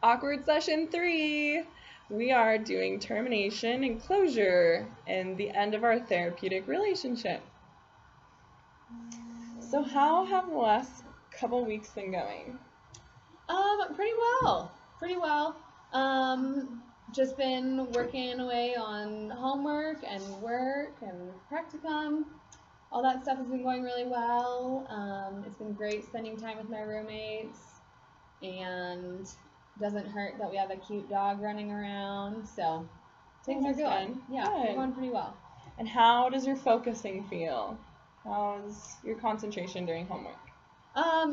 Awkward session 3. We are doing termination and closure and the end of our therapeutic relationship. So how have the last couple weeks been going? Pretty well. Pretty well. Just been working away on homework and work and practicum. All that stuff has been going really well. It's been great spending time with my roommates, and doesn't hurt that we have a cute dog running around. So things are good. Yeah, they're going pretty well. And how does your focusing feel? How's your concentration during homework?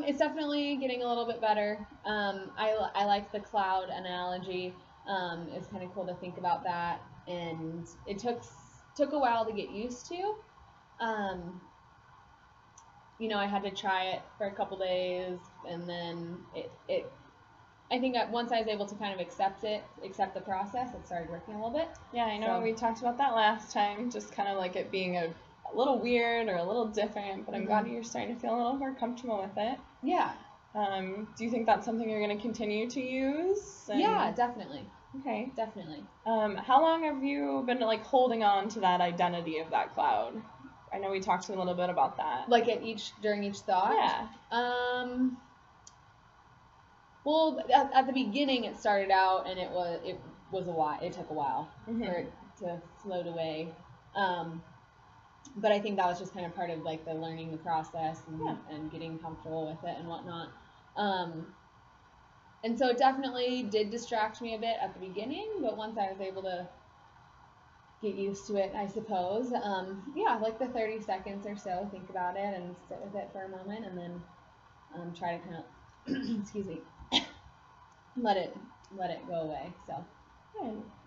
It's definitely getting a little bit better. I like the cloud analogy. It's kind of cool to think about that, and it took a while to get used to. I had to try it for a couple days, and then I think that once I was able to kind of accept the process, it started working a little bit. Yeah, I know we talked about that last time, just kind of like it being a little weird or a little different, but I'm glad you're starting to feel a little more comfortable with it. Yeah. Do you think that's something you're going to continue to use? Yeah, definitely. Okay. Definitely. How long have you been holding on to that identity of that cloud? I know we talked a little bit about that. Like during each thought? Yeah. Well, at the beginning it started out, and it was a while. It took a while for it to float away. But I think that was just kind of part of the learning the process and getting comfortable with it and whatnot. And so it definitely did distract me a bit at the beginning, but once I was able to get used to it, I suppose, like the 30 seconds or so, think about it and sit with it for a moment, and then try to kind of, excuse me, let it go away. So,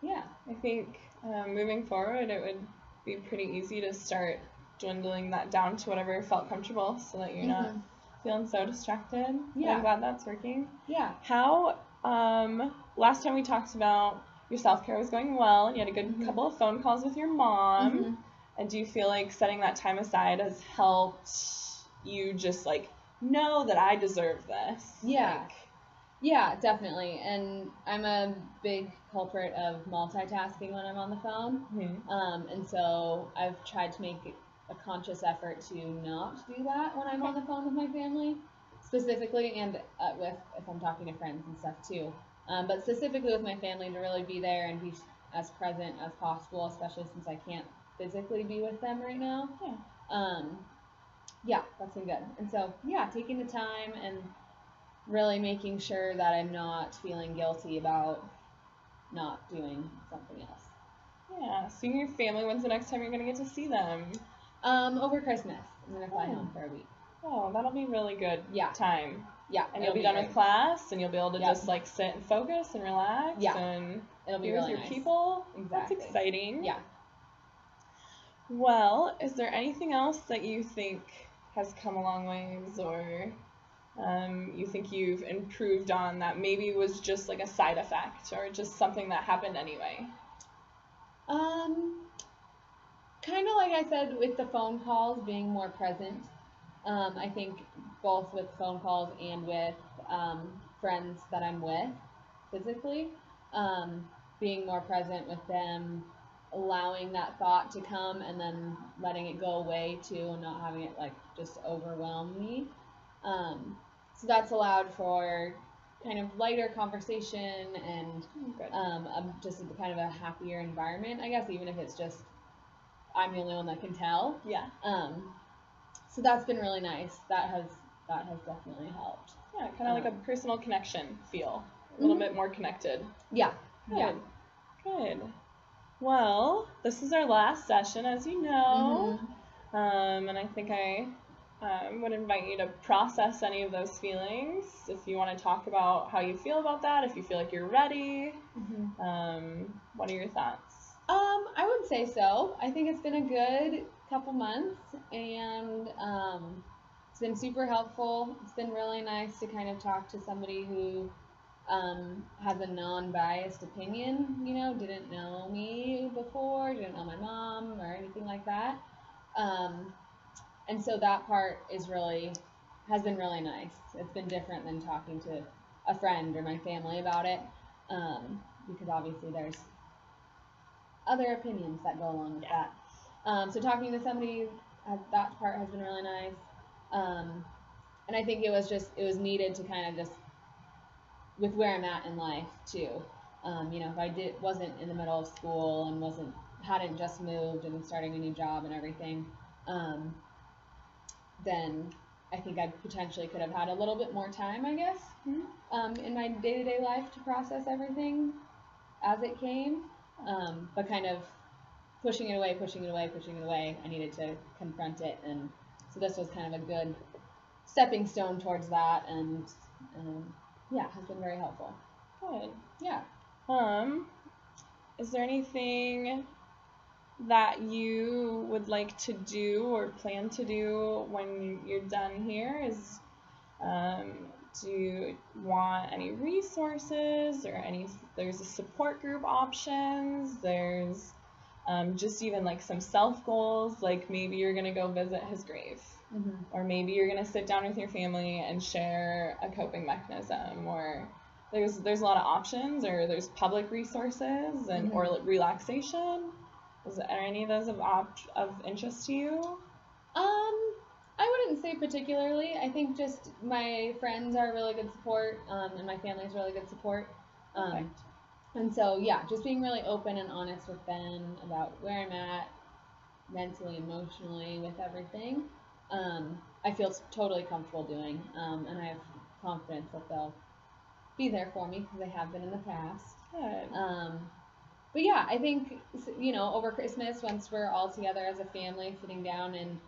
yeah. I think moving forward, it would be pretty easy to start dwindling that down to whatever felt comfortable, so that you're not feeling so distracted. Yeah. I'm glad that's working. Yeah. How, last time we talked about your self-care was going well, and you had a good couple of phone calls with your mom, and do you feel like setting that time aside has helped you just know that I deserve this? Yeah. Yeah, definitely. And I'm a big culprit of multitasking when I'm on the phone. And so I've tried to make a conscious effort to not do that when I'm on the phone with my family, specifically, and if I'm talking to friends and stuff too. But specifically with my family, to really be there and be as present as possible, especially since I can't physically be with them right now. Yeah, that's been good. And so, taking the time and really making sure that I'm not feeling guilty about not doing something else. Yeah, seeing your family. When's the next time you're going to get to see them? Over Christmas. I'm going to fly home for a week. Oh, that'll be really good time. Yeah. And you'll be done with class, and you'll be able to just sit and focus and relax. Yeah. And it'll be with really your nice. people. Exactly. That's exciting. Yeah. Well, is there anything else that you think has come a long ways, or you think you've improved on that maybe was just a side effect, or just something that happened anyway? Kind of like I said with the phone calls, being more present. I think both with phone calls and with friends that I'm with physically, being more present with them, allowing that thought to come and then letting it go away too, and not having it just overwhelm me. So that's allowed for kind of lighter conversation and just kind of a happier environment, I guess, even if it's just I'm the only one that can tell. Yeah. So that's been really nice. That has definitely helped. Yeah, kind of like a personal connection feel. A little bit more connected. Yeah. Good. Yeah. Good. Well, this is our last session, as you know. And I think I would invite you to process any of those feelings. If you want to talk about how you feel about that, if you feel like you're ready. What are your thoughts? I would say so. I think it's been a good couple months, and it's been super helpful. It's been really nice to kind of talk to somebody who has a non-biased opinion, didn't know me before, didn't know my mom or anything like that. And so that part has been really nice. It's been different than talking to a friend or my family about it, because obviously there's other opinions that go along with that. So talking to somebody, that part has been really nice. And I think it was needed to kind of just, with where I'm at in life too. If I wasn't in the middle of school and hadn't just moved and starting a new job and everything, then I think I potentially could have had a little bit more time, I guess, in my day-to-day life to process everything as it came. But kind of pushing it away, I needed to confront it, and so this was kind of a good stepping stone towards that, and has been very helpful. Good. Yeah. Is there anything that you would like to do or plan to do when you're done here? Do you want any resources or there's a support group options, there's just even like some self goals, like maybe you're going to go visit his grave, or maybe you're going to sit down with your family and share a coping mechanism, or there's a lot of options, or there's public resources and or relaxation. Are any of those of interest to you? I wouldn't say particularly. I think just my friends are really good support, and my family is really good support. And so, just being really open and honest with them about where I'm at mentally, emotionally, with everything, I feel totally comfortable doing. And I have confidence that they'll be there for me because they have been in the past. Good. But I think, over Christmas, once we're all together as a family, sitting down and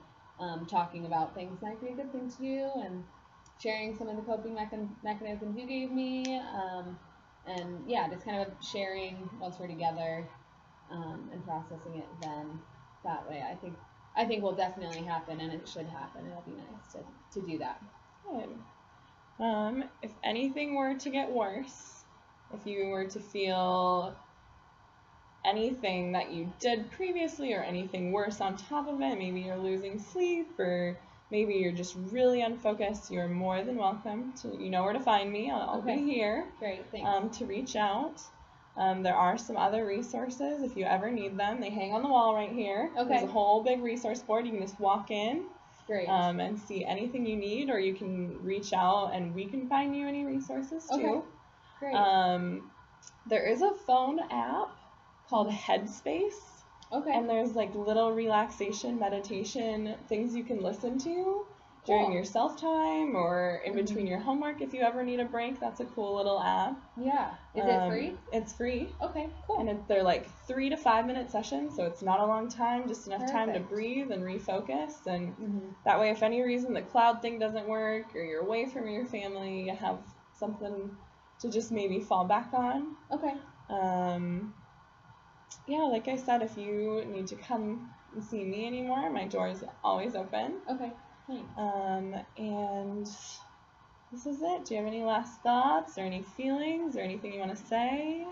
talking about things might be a good thing to do, and sharing some of the coping mechanisms you gave me, and just kind of sharing once we're together, and processing it then that way. I think will definitely happen, and it should happen. It'll be nice to do that. Good. If anything were to get worse, if you were to feel anything that you did previously or anything worse on top of it, maybe you're losing sleep or maybe you're just really unfocused, you're more than welcome to, you know where to find me. I'll be here. Great, thanks. To reach out. There are some other resources if you ever need them. They hang on the wall right here. Okay. There's a whole big resource board. You can just walk in. Great. And see anything you need, or you can reach out and we can find you any resources too. Okay. Great. There is a phone app called Headspace. Okay. And there's like little relaxation, meditation things you can listen to during your self-time or in between your homework if you ever need a break. That's a cool little app. Yeah. Is it free? It's free. Okay, cool. And they're like 3 to 5 minute sessions, so it's not a long time, just enough time to breathe and refocus. And that way, if any reason the cloud thing doesn't work or you're away from your family, you have something to just maybe fall back on. Okay. Like I said, if you need to come and see me anymore, my door is always open. Okay, thanks. And this is it. Do you have any last thoughts or any feelings or anything you want to say?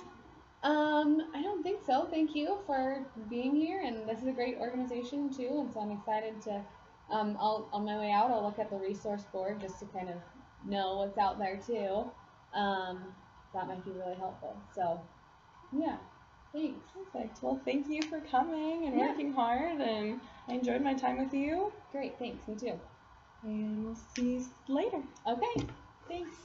I don't think so. Thank you for being here, and this is a great organization too, and so I'm excited to, on my way out, I'll look at the resource board just to kind of know what's out there too. That might be really helpful. So, thanks. Perfect. Well, thank you for coming and working hard, and I enjoyed my time with you. Great, thanks. Me too. And we'll see you later. Okay, thanks.